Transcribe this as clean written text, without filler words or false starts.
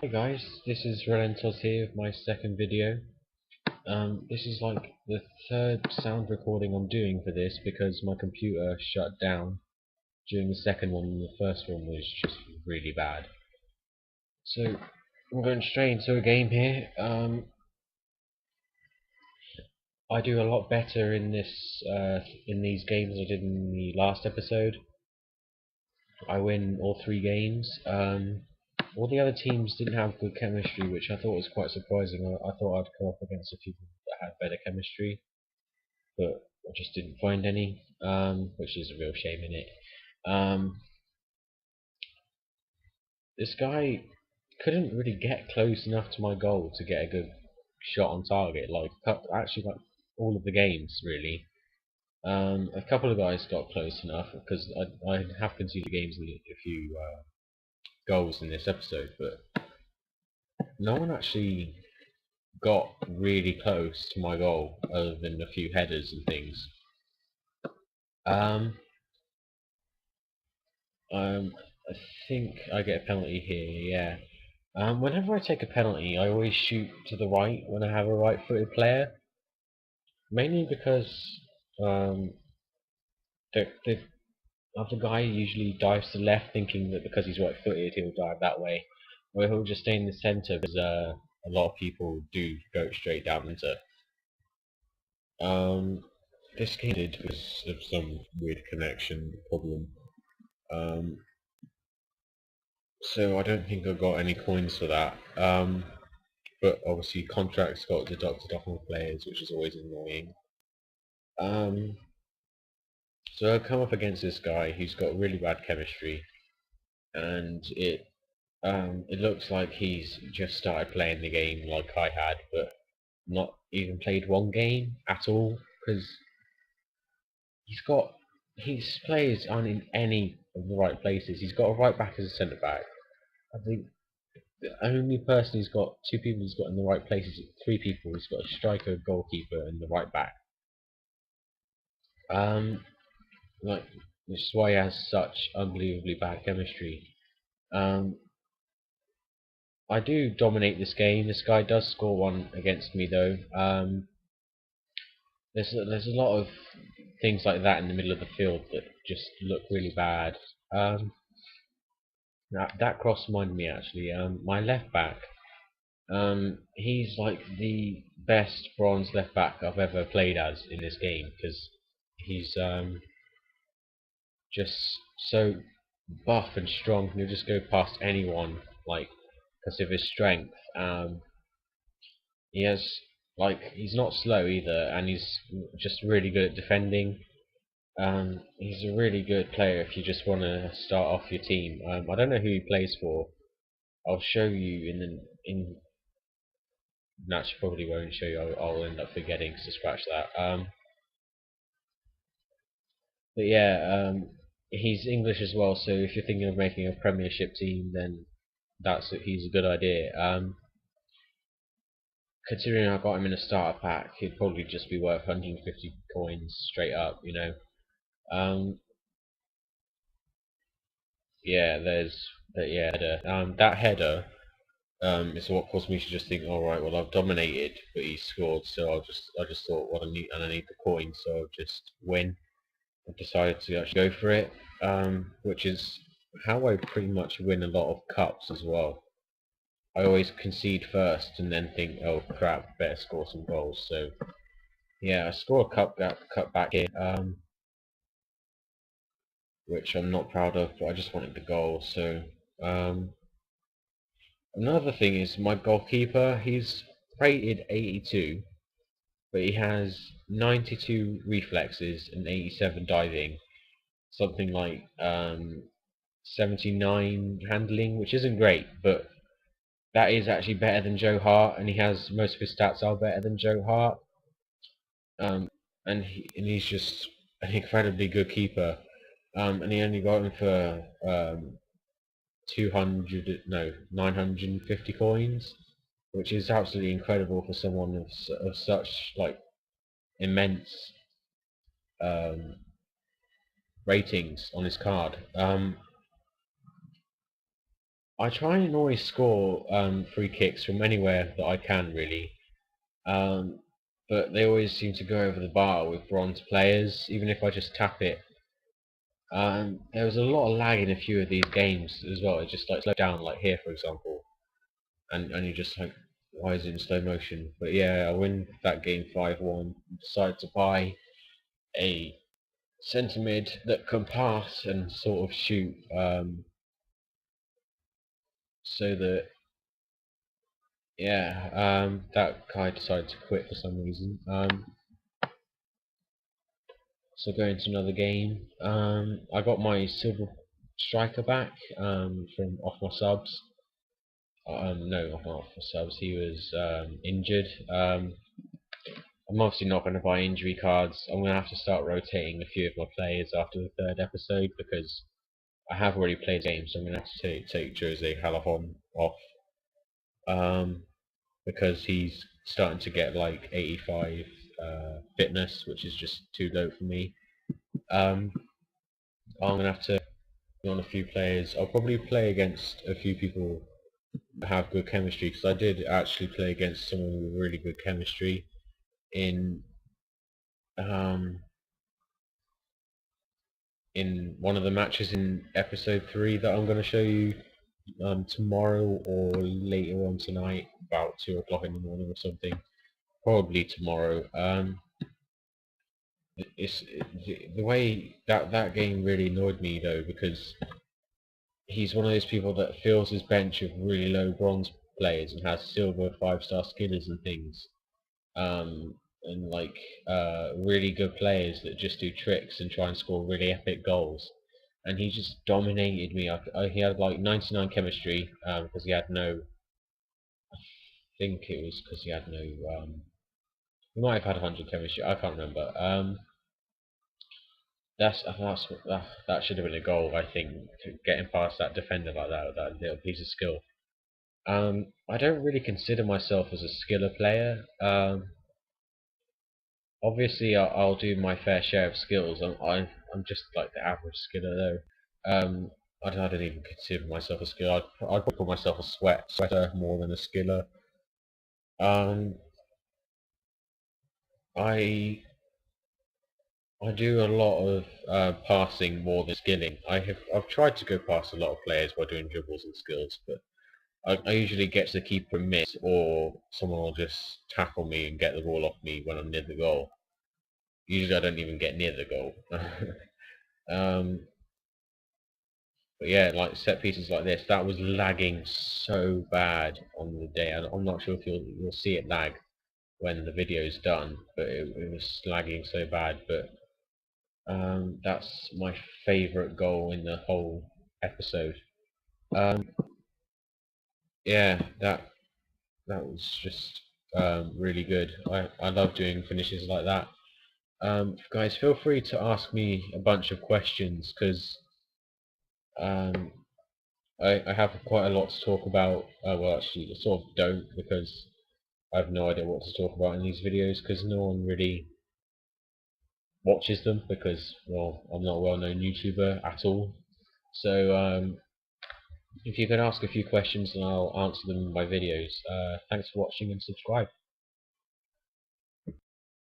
Hey guys, this is RulentoZZ here with my second video. This is like the third sound recording I'm doing for this because my computer shut down during the second one and the first one was just really bad. So I'm going straight into a game here. I do a lot better in these games than I did in the last episode. I win all three games. All the other teams didn't have good chemistry, which I thought was quite surprising. I thought I'd come up against a few people that had better chemistry, but I just didn't find any, which is a real shame in it. This guy couldn't really get close enough to my goal to get a good shot on target. Actually, like all of the games really. A couple of guys got close enough because I have conceded games with a few goals in this episode, but no one actually got really close to my goal other than a few headers and things. Um, I think I get a penalty here, yeah. Whenever I take a penalty, I always shoot to the right when I have a right-footed player, mainly because um, the other guy usually dives to the left, thinking that because he's right-footed, he'll dive that way, or he'll just stay in the centre because a lot of people do go straight down into. This game did because of some weird connection problem. Um, so I don't think I got any coins for that. But obviously contracts got deducted off of players, which is always annoying. Um, so I come up against this guy who's got really bad chemistry, and it looks like he's just started playing the game like I had, but not even played one game at all because his players aren't in any of the right places. He's got a right back as a centre back. I think the only person he's got, two people he's got in the right places, three people. He's got a striker, goalkeeper, and the right back. Um, like which is why he has such unbelievably bad chemistry. Um, I do dominate this game. This guy does score one against me though. There's a lot of things like that in the middle of the field that just look really bad. That cross reminded me actually. My left back. He's like the best bronze left back I've ever played as in this game because he's just so buff and strong. He'll just go past anyone, like because of his strength. He has he's not slow either, and he's just really good at defending. He's a really good player if you just want to start off your team. I don't know who he plays for. I'll show you in. Naturally, probably won't show you. I'll end up forgetting, so scratch that. But yeah, he's English as well. So if you're thinking of making a Premiership team, then he's a good idea. Considering I got him in a starter pack, he'd probably just be worth 150 coins straight up. Um, yeah, that header is what caused me to just think, all right, well I've dominated, but he scored, so I just thought, well I need the coins, so I'll just win. I decided to actually go for it, which is how I pretty much win a lot of cups as well. I always concede first and then think, oh crap, better score some goals. So yeah, I score a cut back here, which I'm not proud of, but I just wanted the goal. So another thing is my goalkeeper. He's rated 82, but he has 92 reflexes and 87 diving. Something like 79 handling, which isn't great, but that is actually better than Joe Hart, and he has most of his stats are better than Joe Hart. And he's just an incredibly good keeper. And he only got him for 950 coins, which is absolutely incredible for someone of such immense um, ratings on his card. I try and always score free kicks from anywhere that I can, really. Um, but they always seem to go over the bar with bronze players, even if I just tap it. There was a lot of lag in a few of these games as well. It just like slowed down, like here, for example, and you're just like, why is it in slow motion? But yeah, I win that game 5-1. Decide to buy a centre mid that can pass and sort of shoot, so that yeah, that guy decided to quit for some reason. So going to another game. I got my silver striker back from off my subs. No, not off my subs. He was injured. I'm obviously not going to buy injury cards. I'm going to have to start rotating a few of my players after the third episode because I have already played games. So I'm going to have to take Jose Halahon off because he's starting to get like 85 fitness, which is just too low for me. I'm going to have to be on a few players. I'll probably play against a few people that have good chemistry because I did actually play against someone with really good chemistry in um, in one of the matches in episode 3 that I'm going to show you tomorrow or later on tonight, about 2 o'clock in the morning or something. Probably tomorrow. The way that game really annoyed me though, because he's one of those people that fills his bench with really low bronze players and has silver 5-star skinners and things, and like really good players that just do tricks and try and score really epic goals. And he just dominated me. He had like 99 chemistry because he had no. I think it was because he had no. He might have had 100 chemistry. I can't remember. That should have been a goal. I think getting past that defender like that with that little piece of skill. I don't really consider myself as a skiller player. Obviously, I'll do my fair share of skills. I'm just like the average skiller though. I don't even consider myself a skiller. I'd probably call myself a sweater more than a skiller. Um, I I do a lot of passing more than skilling. I've tried to go past a lot of players by doing dribbles and skills, but I usually get to the keeper miss, or someone will just tackle me and get the ball off me when I'm near the goal. Usually I don't even get near the goal. um, but yeah, like set pieces like this, that was lagging so bad on the day. I'm not sure if you'll see it lag when the video's done, but it was lagging so bad. But that's my favourite goal in the whole episode. Um, yeah, that was just really good. I love doing finishes like that. Guys, feel free to ask me a bunch of questions because um, I have quite a lot to talk about. Well, actually, I sort of don't because I have no idea what to talk about in these videos because no one really watches them because, well, I'm not a well-known YouTuber at all. So if you can ask a few questions and I'll answer them in my videos. Thanks for watching and subscribe.